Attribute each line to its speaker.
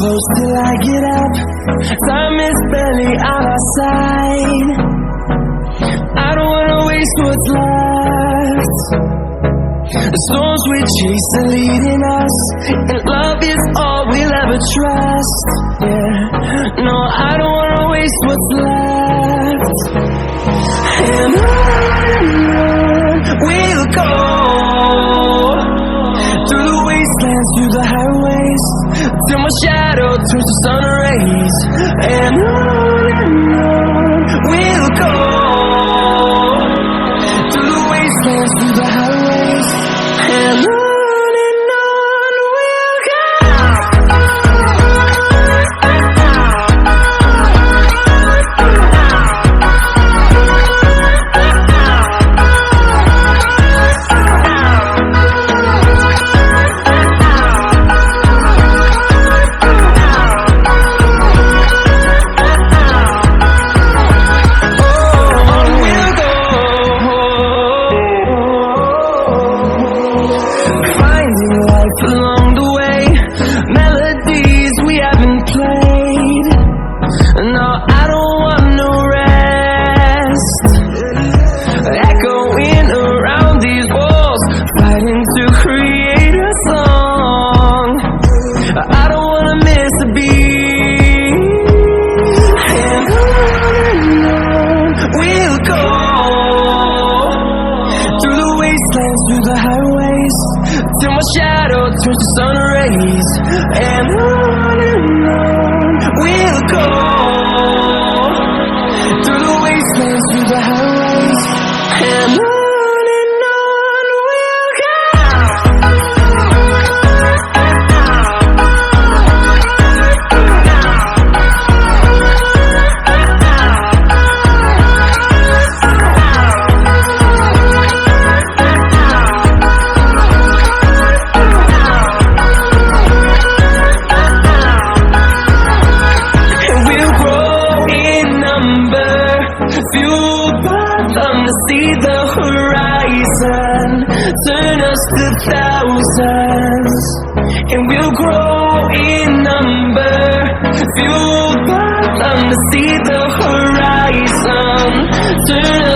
Speaker 1: close till I get up. Time is barely on our side. I don't wanna waste what's left. The storms we chase are leading us, and love is all we'll ever trust. Yeah, no, I don't wanna waste what's left. And on we'll go, through the wastelands, through the highways, till my shadow turns to sun rays. And on we'll go, through the wastelands, through the highways, and on we'll go. Along the way, melodies we haven't played. No, I don't want no rest. Echoing around these walls, fighting to create a song. I don't wanna miss a beat. And on we'll go, through the wastelands, through the highways, till my shadow turns to sun rays. And on we'll go, through the wastelands, through the highways, and on we'll go. Fueled by them to see the horizon, turn us to thousands, and we'll grow in number. Fueled by them to see the horizon, turn us